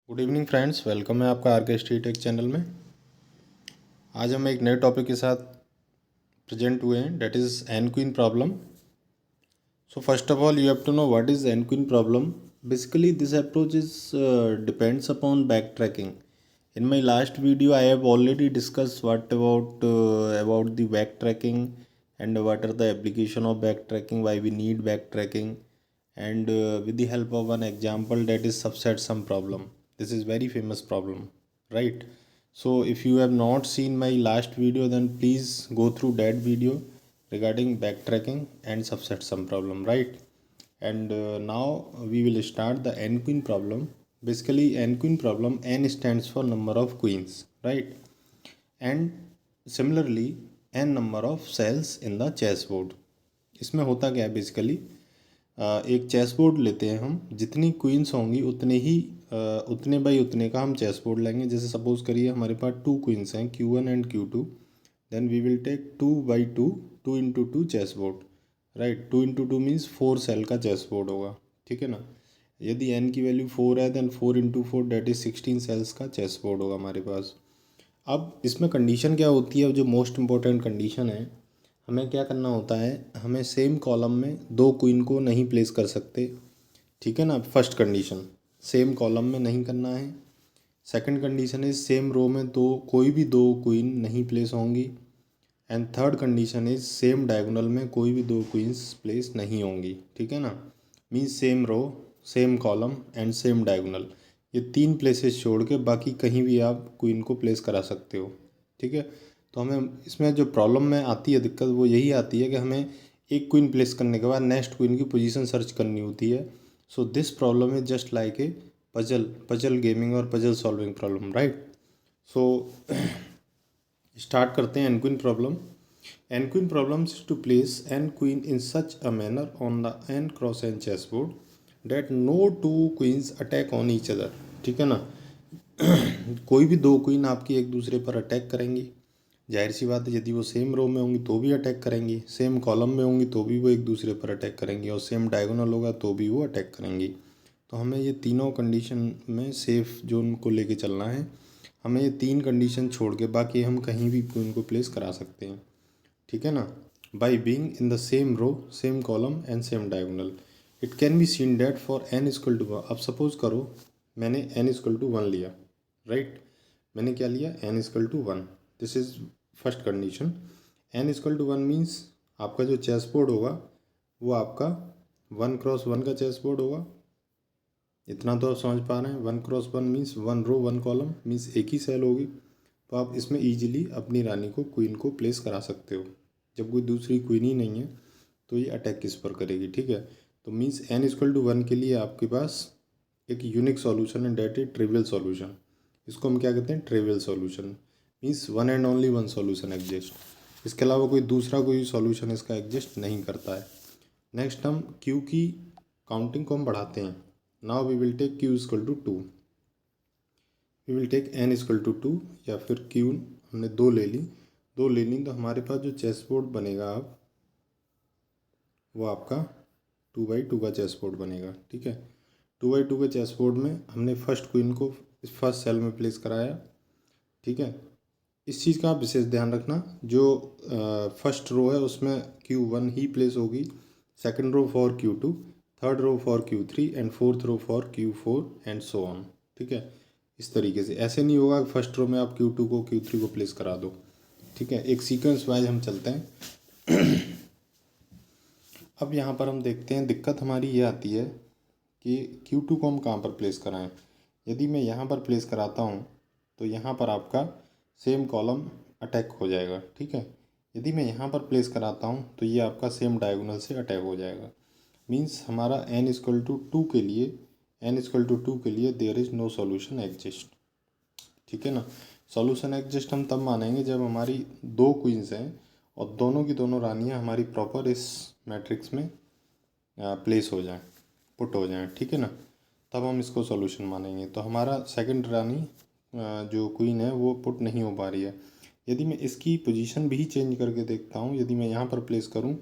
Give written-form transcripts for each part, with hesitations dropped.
Good evening friends, welcome है आपका are के स्ट्रीट टेक चैनल में। आज हम एक नए टॉपिक के साथ प्रेजेंट हुए हैं, that is n queen problem. So first of all you have to know what is n queen problem. Basically this approach is depends upon back tracking. In my last video I have already discussed what about the backtracking and what are the application of backtracking, why we need backtracking, and with the help of one example, that is subset sum problem. This is very famous problem, right? So if you have not seen my last video, then please go through that video regarding backtracking and subset sum problem, right? And now we will start the n queen problem. Basically n queen problem, n stands for number of queens, right? And similarly n number of cells in the chessboard. इसमें होता क्या है basically, एक chess board लेते हैं हम, जितनी queen's होंगी उतने ही उतने बाई उतने का हम चेस बोर्ड लेंगे. जैसे सपोज करिए हमारे पास 2 क्वींस हैं, Q1 and Q2, then we will take 2/2, 2 into 2 chess board, right. 2 into 2 means 4 cell का चेस बोर्ड होगा, ठीक है ना. यदि n की वैल्यू 4 है, then 4 into 4 that is 16 cells का चेस बोर्ड होगा हमारे पास. अब इसमें कंडीशन क्या होती है, जो मोस्ट इम्पोर्टेंट कंडीशन है, हमें क्या करना होता है, हमें सेम कॉलम में 2 क्वीन को नहीं प्लेस कर सकते, ठीक है ना. फर्स्ट कंडीशन, सेम कॉलम में नहीं करना है. Second condition is same row में कोई भी 2 क्वीन नहीं प्लेस होंगी. And third condition is same diagonal में कोई भी 2 क्वींस प्लेस नहीं होंगी, ठीक है ना. Means same row, same column and same diagonal, ये 3 प्लेसेस छोड़ के बाकी कहीं भी आप क्वीन को प्लेस करा सकते हो, ठीक है. तो हमें इसमें जो प्रॉब्लम में आती है दिक्कत, वो यही आती है कि हमें एक क्वीन प्लेस करने के बाद नेक्स्ट क्वीन की पोजीशन सर्च करनी होती है. So this problem is just like a puzzle gaming और puzzle solving problem, right. So start करते हैं N queen problem. N queen problem is to place N queen in such a manner on the N cross N chess board that no 2 queens attack on each other, ठीक है ना. कोई भी 2 queen आपकी एक दूसरे पर अटैक करेंगी. जाहिर सी बात है, यदि वो सेम रो में होंगी तो भी अटैक करेंगी, सेम कॉलम में होंगी तो भी वो एक दूसरे पर अटैक करेंगी, और सेम डायगोनल होगा तो भी वो अटैक करेंगी. तो हमें ये तीनों कंडीशन में सेफ जोन को लेके चलना है. हमें ये 3 कंडीशन छोड़ के बाकी हम कहीं भी उनको प्लेस करा सकते हैं, ठीक है ना. By being in the same row, same column and same diagonal, it can be seen that for n equal to 1. अब सपोज करो मैंने n इक्वल टू 1 लिया, राइट. मैंने क्या लिया, n equal to 1. This is first condition. n equal to 1 means आपका जो chess board होगा वो आपका 1x1 का चेस बोर्ड होगा. इतना तो आप समझ पा रहे हैं. 1x1 मीन्स 1 रो 1 कॉलम, मीन्स एक ही सेल होगी. तो आप इसमें ईजिली अपनी रानी को, क्वीन को प्लेस करा सकते हो. जब कोई दूसरी क्वीन ही नहीं है तो ये अटैक किस पर करेगी, ठीक है. तो मीन्स n इक्वल टू 1 के लिए आपके पास एक यूनिक सॉल्यूशन है, डेट इज ट्रिवियल सॉल्यूशन. इसको हम क्या कहते हैं, trivial solution. Means one and only one solution exist. इसके अलावा कोई सॉल्यूशन इसका एग्जिस्ट नहीं करता है. नेक्स्ट हम q की काउंटिंग को हम बढ़ाते हैं. Now we will take q equal to 2, we will take n equal to 2, या फिर q हमने 2 ले ली. तो हमारे पास जो चेस बोर्ड बनेगा अब वो आपका 2/2 का चेस बोर्ड बनेगा, ठीक है. 2/2 के चेस बोर्ड में हमने फर्स्ट क्वीन को इस फर्स्ट सेल में प्लेस कराया, ठीक है. इस चीज़ का आप विशेष ध्यान रखना, जो फर्स्ट रो है उसमें Q1 ही प्लेस होगी, second row for Q2, third row for Q3 and fourth row for Q4 and so on, ठीक है. इस तरीके से ऐसे नहीं होगा फर्स्ट रो में आप Q2 को Q3 को प्लेस करा दो, ठीक है. एक सीक्वेंस वाइज हम चलते हैं. अब यहाँ पर हम देखते हैं दिक्कत हमारी ये आती है कि Q2 को हम कहाँ पर प्लेस कराएं. यदि मैं यहाँ पर प्लेस कराता हूँ तो यहाँ पर आपका सेम कॉलम अटैक हो जाएगा, ठीक है. यदि मैं यहाँ पर प्लेस कराता हूँ तो ये आपका सेम डायगोनल से अटैक हो जाएगा. मीन्स हमारा n इक्वल टू 2 के लिए there is no solution exist, ठीक है ना. सॉल्यूशन एग्जिस्ट हम तब मानेंगे जब हमारी 2 क्वींस हैं और दोनों की दोनों रानियाँ हमारी प्रॉपर इस मैट्रिक्स में प्लेस हो जाएं, पुट हो जाएं, ठीक है ना. तब हम इसको सॉल्यूशन मानेंगे. तो हमारा सेकंड रानी जो क्वीन है वो पुट नहीं हो पा रही है. यदि मैं इसकी पोजीशन भी चेंज करके देखता हूँ, यदि मैं यहाँ पर प्लेस करूँ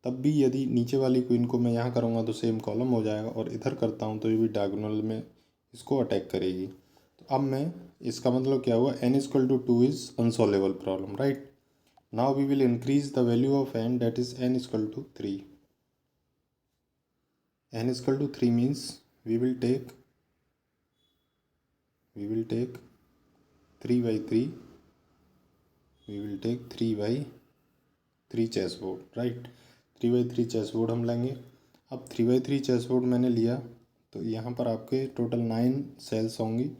तब भी यदि नीचे वाली क्वीन को मैं यहाँ करूँगा तो सेम कॉलम हो जाएगा, और इधर करता हूँ तो ये भी डायगोनल में इसको अटैक करेगी. अब मैं इसका मतलब क्या हुआ, n equal to 2 is unsolvable problem, right. Now we will increase the value of n, that is n equal to 3. n equal to 3 मीन्स we will take 3 by 3, we will take 3 by 3 chess board, right. 3 by 3 chess board हम लेंगे। अब 3 by 3 chess board मैंने लिया तो यहाँ पर आपके टोटल 9 सेल्स होंगी।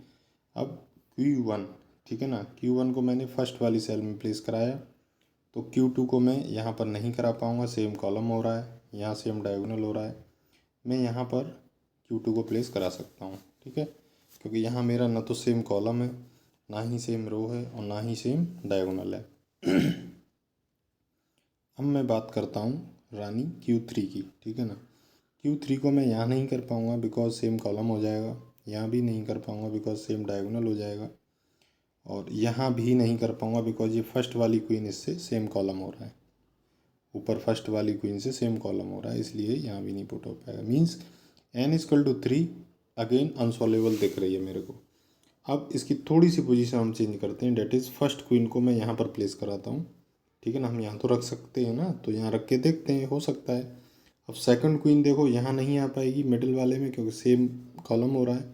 अब Q1, ठीक है ना, Q1 को मैंने फर्स्ट वाली सेल में प्लेस कराया, तो Q2 को मैं यहाँ पर नहीं करा पाऊँगा, सेम कॉलम हो रहा है, यहाँ सेम डायगोनल हो रहा है। मैं यहाँ पर Q2 को प्लेस करा सकता हूँ, ठीक है, क्योंकि यहाँ मेरा ना तो सेम कॉलम है, ना ही सेम रो है और ना ही सेम डायगोनल है। अब मैं बात करता हूँ रानी Q3 की, ठीक है ना। Q3 को मैं यहाँ नहीं कर पाऊँगा बिकॉज सेम कॉलम हो जाएगा, यहाँ भी नहीं कर पाऊँगा बिकॉज सेम डायगोनल हो जाएगा, और यहाँ भी नहीं कर पाऊँगा बिकॉज ये फर्स्ट वाली क्वीन इससे सेम कॉलम हो रहा है, ऊपर फर्स्ट वाली क्वीन से सेम कॉलम हो रहा है, इसलिए यहाँ भी नहीं पुट हो पाएगा। Means n equal to 3 again unsolvable दिख रही है मेरे को। अब इसकी थोड़ी सी पोजीशन हम चेंज करते हैं, डेट इज़ फर्स्ट क्वीन को मैं यहाँ पर प्लेस कराता हूँ, ठीक है ना। हम यहाँ तो रख सकते हैं ना, तो यहाँ रख के देखते हैं, हो सकता है। अब सेकंड क्वीन देखो यहाँ नहीं आ पाएगी मिडिल वाले में, क्योंकि सेम कॉलम हो रहा है।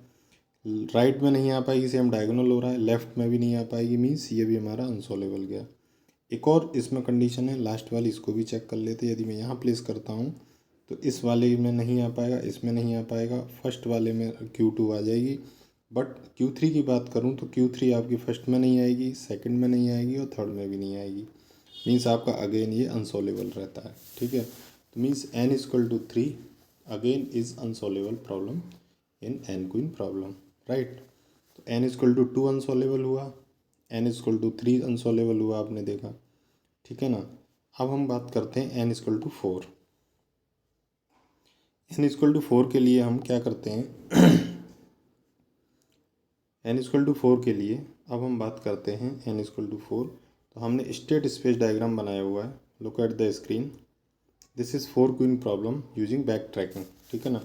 राइट में नहीं आ पाएगी, सेम डायगोनल हो रहा है। लेफ्ट में भी नहीं आ पाएगी, मीन्स ये भी हमारा अनसॉल्वेबल गया। एक और इसमें कंडीशन है, लास्ट वाली, इसको भी चेक कर लेते हैं। यदि मैं यहाँ प्लेस करता हूँ तो इस वाले में नहीं आ पाएगा, इसमें नहीं आ पाएगा, फर्स्ट वाले में Q2 आ जाएगी। बट Q3 की बात करूँ तो Q3 आपकी फर्स्ट में नहीं आएगी, सेकंड में नहीं आएगी और थर्ड में भी नहीं आएगी। मीन्स आपका अगेन ये अनसॉल्वेबल रहता है, ठीक है। तो means n equal to 3 again is unsolvable problem in n queen problem, right. तो n इक्वल टू 2 अनसॉल्वेबल हुआ, n इक्वल टू 3 अनसॉल्वेबल हुआ, आपने देखा, ठीक है ना। अब हम बात करते हैं n equal to 4। n equal to 4 के लिए हम क्या करते हैं n इक्वल टू 4 के लिए अब हम बात करते हैं n इक्वल टू 4। तो हमने स्टेट स्पेस डायग्राम बनाया हुआ है, look at the screen. This is 4 queen problem using back tracking, ठीक है ना।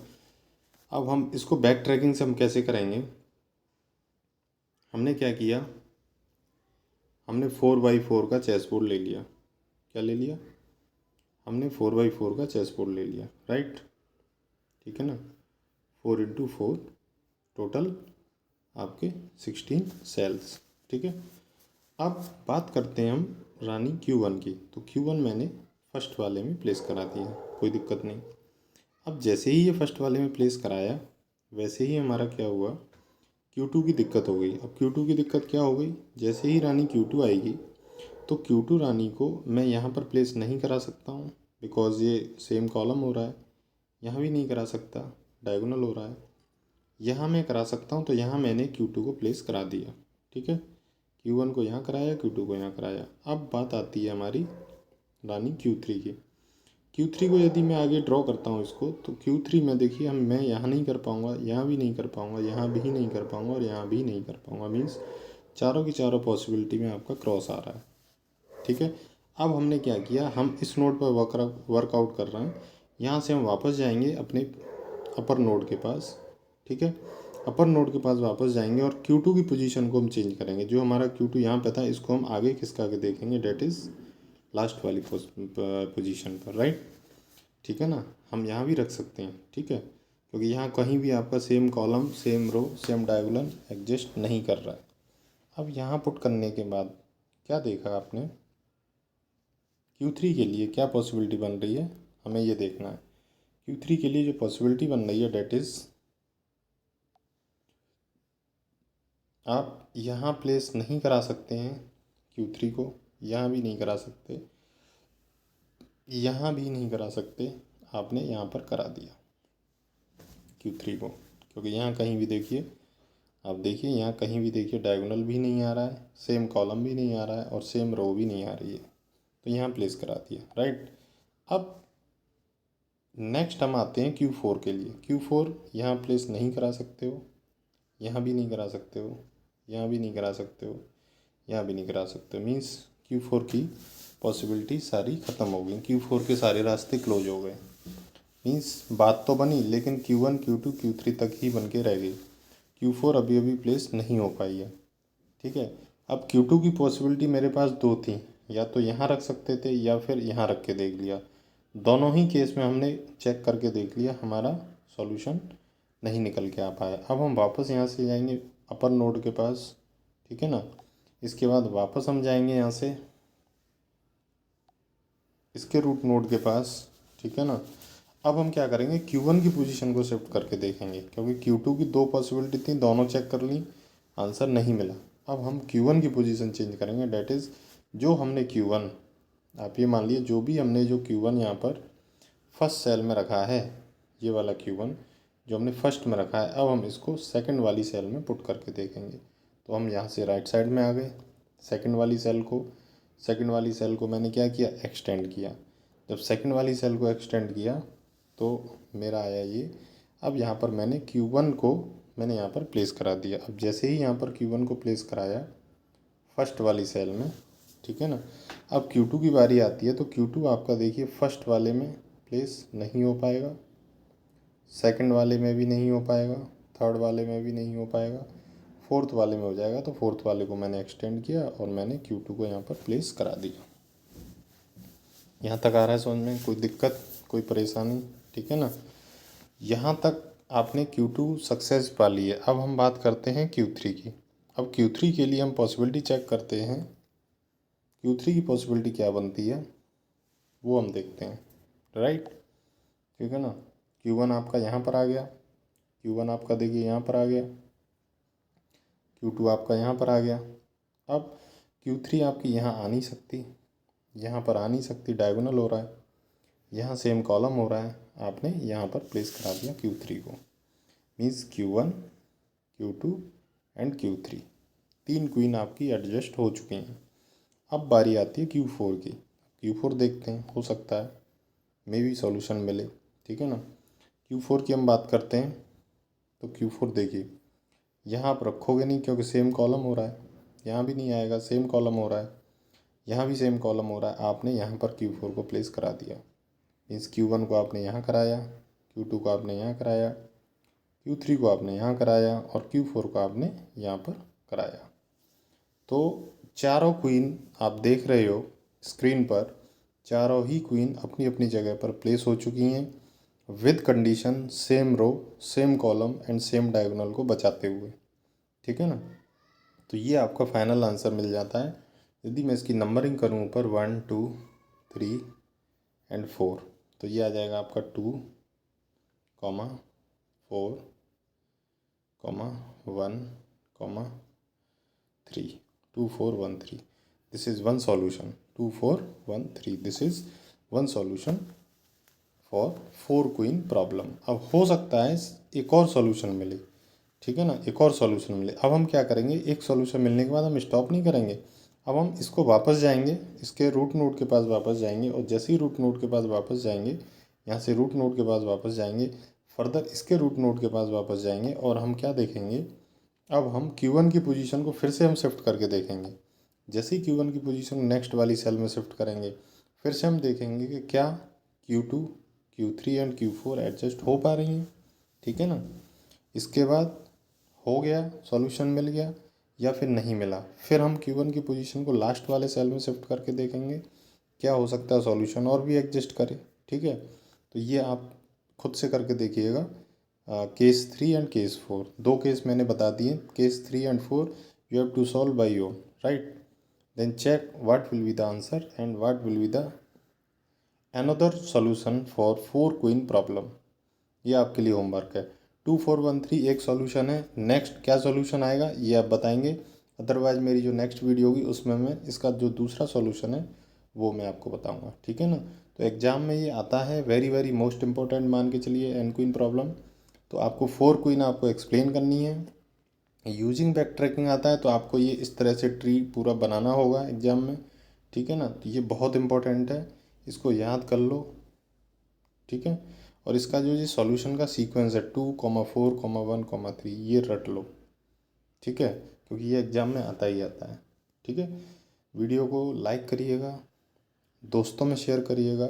अब हम इसको बैक ट्रैकिंग से हम कैसे करेंगे, हमने क्या किया, हमने 4x4 का चेस बोर्ड ले लिया। क्या ले लिया, हमने 4x4 का चेस बोर्ड ले लिया, राइट, ठीक है ना। 4 इंटू 4 टोटल आपके 16 सेल्स, ठीक है। अब बात करते हैं हम रानी Q1 की। तो Q1 मैंने फर्स्ट वाले में प्लेस करा दिया, कोई दिक्कत नहीं। अब जैसे ही ये फर्स्ट वाले में प्लेस कराया, वैसे ही हमारा क्या हुआ, Q2 की दिक्कत हो गई। अब Q2 की दिक्कत क्या हो गई, जैसे ही रानी Q2 आएगी तो Q2 रानी को मैं यहाँ पर प्लेस नहीं करा सकता हूँ बिकॉज ये सेम कॉलम हो रहा है। यहाँ भी नहीं करा सकता, डायगोनल हो रहा है। यहाँ मैं करा सकता हूँ, तो यहाँ मैंने Q2 को प्लेस करा दिया, ठीक है। Q1 को यहाँ कराया, Q2 को यहाँ कराया। अब बात आती है हमारी रानी Q3 की। Q3 को यदि मैं आगे ड्रॉ करता हूँ इसको, तो Q3 में देखिए मैं यहाँ नहीं कर पाऊँगा, यहाँ भी नहीं कर पाऊँगा, यहाँ भी नहीं कर पाऊँगा और यहाँ भी नहीं कर पाऊँगा। मीन्स चारों की चारों पॉसिबिलिटी में आपका क्रॉस आ रहा है, ठीक है। अब हमने क्या किया, हम इस नोड पर वर्कआउट कर रहे हैं। यहाँ से हम वापस जाएंगे अपने अपर नोड के पास, ठीक है। अपर नोड के पास वापस जाएंगे और Q2 की पोजीशन को हम चेंज करेंगे। जो हमारा Q2 यहाँ पे था, इसको हम आगे किसका आगे देखेंगे, डेट इज़ लास्ट वाली पोजीशन पर, राइट, ठीक है ना। हम यहाँ भी रख सकते हैं, ठीक है, क्योंकि यहाँ कहीं भी आपका same column, same row, same diagonal exist नहीं कर रहा है। अब यहाँ पुट करने के बाद क्या देखा आपने, Q3 के लिए क्या पॉसिबिलिटी बन रही है, हमें ये देखना है। Q3 के लिए जो पॉसिबिलिटी बन रही है, डेट इज़ आप यहाँ प्लेस नहीं करा सकते हैं Q3 को, यहाँ भी नहीं करा सकते, यहाँ भी नहीं करा सकते, आपने यहाँ पर करा दिया Q3 को, क्योंकि यहाँ कहीं भी देखिए, आप देखिए यहाँ कहीं भी देखिए डायगोनल भी नहीं आ रहा है, सेम कॉलम भी नहीं आ रहा है और सेम रो भी नहीं आ रही है, तो यहाँ प्लेस करा दिया, राइट। अब नेक्स्ट हम आते हैं Q4 के लिए। Q4 यहाँ प्लेस नहीं करा सकते हो, यहाँ भी नहीं करा सकते हो, यहाँ भी नहीं करा सकते हो, यहाँ भी नहीं करा सकते हो। मीन्स Q4 की पॉसिबिलिटी सारी ख़त्म हो गई, Q4 के सारे रास्ते क्लोज हो गए। मीन्स बात तो बनी, लेकिन Q1 Q2 Q3 तक ही बन के रह गई। Q4 अभी अभी प्लेस नहीं हो पाई है, ठीक है। अब Q2 की पॉसिबिलिटी मेरे पास दो थी, या तो यहाँ रख सकते थे या फिर यहाँ रख के देख लिया। दोनों ही केस में हमने चेक करके देख लिया, हमारा सॉल्यूशन नहीं निकल के आ पाया। अब हम वापस यहाँ से जाएंगे अपर नोड के पास, ठीक है ना। इसके बाद वापस हम जाएंगे यहाँ से इसके रूट नोड के पास, ठीक है ना। अब हम क्या करेंगे, Q1 की पोजीशन को शिफ्ट करके देखेंगे, क्योंकि Q2 की दो पॉसिबिलिटी थी, दोनों चेक कर ली, आंसर नहीं मिला। अब हम Q1 की पोजीशन चेंज करेंगे, डैट इज़ जो हमने Q1, आप ये मान लीजिए जो भी हमने जो Q1 यहाँ पर फर्स्ट सेल में रखा है, ये वाला Q1 जो हमने फर्स्ट में रखा है, अब हम इसको सेकंड वाली सेल में पुट करके देखेंगे। तो हम यहाँ से राइट साइड में आ गए, सेकंड वाली सेल को मैंने क्या किया, एक्सटेंड किया। जब सेकंड वाली सेल को एक्सटेंड किया तो मेरा आया ये। अब यहाँ पर मैंने Q1 को मैंने यहाँ पर प्लेस करा दिया। अब जैसे ही यहाँ पर Q1 को प्लेस कराया फर्स्ट वाली सेल में, ठीक है ना। अब Q2 की बारी आती है, तो Q2 आपका देखिए फर्स्ट वाले में प्लेस नहीं हो पाएगा, सेकंड वाले में भी नहीं हो पाएगा, थर्ड वाले में भी नहीं हो पाएगा, फोर्थ वाले में हो जाएगा। तो फोर्थ वाले को मैंने एक्सटेंड किया और मैंने Q2 को यहाँ पर प्लेस करा दिया। यहाँ तक आ रहा है समझ में, कोई दिक्कत, कोई परेशानी, ठीक है ना। यहाँ तक आपने Q2 सक्सेस पा ली है। अब हम बात करते हैं Q3 की। अब Q3 के लिए हम पॉसिबिलिटी चेक करते हैं, Q3 की पॉसिबिलिटी क्या बनती है वो हम देखते हैं, राइट, ठीक है ना। Q1 आपका यहाँ पर आ गया, Q1 आपका देखिए यहाँ पर आ गया, Q2 आपका यहाँ पर आ गया। अब Q3 आपकी यहाँ आ नहीं सकती, यहाँ पर आ नहीं सकती, डायगोनल हो रहा है, यहाँ सेम कॉलम हो रहा है, आपने यहाँ पर प्लेस करा दिया Q3 को। Means Q1, Q2 and Q3, तीन क्वीन आपकी एडजस्ट हो चुकी हैं। अब बारी आती है Q4 की। Q4 देखते हैं, हो सकता है मे भी सॉल्यूशन मिले, ठीक है ना। Q4 की हम बात करते हैं, तो Q4 देखिए यहाँ आप रखोगे नहीं क्योंकि सेम कॉलम हो रहा है, यहाँ भी नहीं आएगा, सेम कॉलम हो रहा है, यहाँ भी सेम कॉलम हो रहा है। आपने यहाँ पर Q4 को प्लेस करा दिया, मीन्स Q1 को आपने यहाँ कराया, Q2 को आपने यहाँ कराया, Q3 को आपने यहाँ कराया और Q4 को आपने यहाँ पर कराया। तो चारों क्वीन आप देख रहे हो स्क्रीन पर, चारों ही क्वीन अपनी अपनी जगह पर प्लेस हो चुकी हैं with condition same row, same column and same diagonal को बचाते हुए, ठीक है ना। तो ये आपका फाइनल आंसर मिल जाता है। यदि मैं इसकी नंबरिंग करूँ ऊपर 1 2 3 एंड 4, तो ये आ जाएगा आपका 2, 4, 1, 3, 2 4 1 3। This is one solution, 2 4 1 3, this is one solution for 4 queen problem. अब हो सकता है एक और सॉल्यूशन मिले, ठीक है ना, एक और सॉल्यूशन मिले। अब हम क्या करेंगे, एक सॉल्यूशन मिलने के बाद हम स्टॉप नहीं करेंगे, अब हम इसको वापस जाएंगे, इसके रूट नोड के पास वापस जाएंगे, और जैसे ही रूट नोड के पास वापस जाएंगे, यहाँ से रूट नोड के पास वापस जाएंगे, फर्दर इसके रूट नोड के पास वापस जाएंगे, और हम क्या देखेंगे, अब हम Q1 की पोजीशन को फिर से हम शिफ्ट करके देखेंगे। जैसे ही Q1 की पोजीशन नेक्स्ट वाली सेल में शिफ्ट करेंगे, फिर से हम देखेंगे कि क्या Q2, Q3 and Q4 adjust हो पा रही हैं, ठीक है ना। इसके बाद हो गया, सॉल्यूशन मिल गया या फिर नहीं मिला, फिर हम Q1 की पोजीशन को लास्ट वाले सेल में शिफ्ट करके देखेंगे क्या हो सकता है सॉल्यूशन और भी एडजस्ट करे, ठीक है। तो ये आप खुद से करके देखिएगा। केस 3 एंड केस 4, दो केस मैंने बता दिए, case 3 and 4 you have to solve by your, right. Then check what will be the answer and what will be the another solution for 4 queen problem. ये आपके लिए होमवर्क है। 2 4 1 3 एक solution है, नेक्स्ट क्या सॉल्यूशन आएगा ये आप बताएंगे, अदरवाइज मेरी जो नेक्स्ट वीडियो होगी उसमें मैं इसका जो दूसरा सॉल्यूशन है वो मैं आपको बताऊंगा, ठीक है ना। तो एग्ज़ाम में ये आता है, वेरी वेरी मोस्ट इंपॉर्टेंट मान के चलिए, एन क्वीन प्रॉब्लम। तो आपको 4 क्वीन आपको एक्सप्लेन करनी है। यूजिंग बैक ट्रैकिंग आता है तो आपको ये इस तरह से ट्री पूरा बनाना होगा एग्ज़ाम में, ठीक है ना। तो ये बहुत इंपॉर्टेंट है, इसको याद कर लो, ठीक है। और इसका जो ये सॉल्यूशन का सीक्वेंस है 2, 4, 1, 3, ये रट लो, ठीक है, क्योंकि ये एग्ज़ाम में आता ही आता है, ठीक है। वीडियो को लाइक करिएगा, दोस्तों में शेयर करिएगा,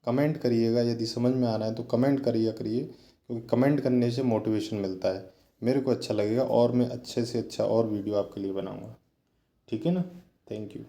कमेंट करिएगा, यदि समझ में आ रहा है तो कमेंट करिए क्योंकि कमेंट करने से मोटिवेशन मिलता है। मेरे को अच्छा लगेगा और मैं अच्छे से अच्छा और वीडियो आपके लिए बनाऊँगा। ठीक है ना। Thank you.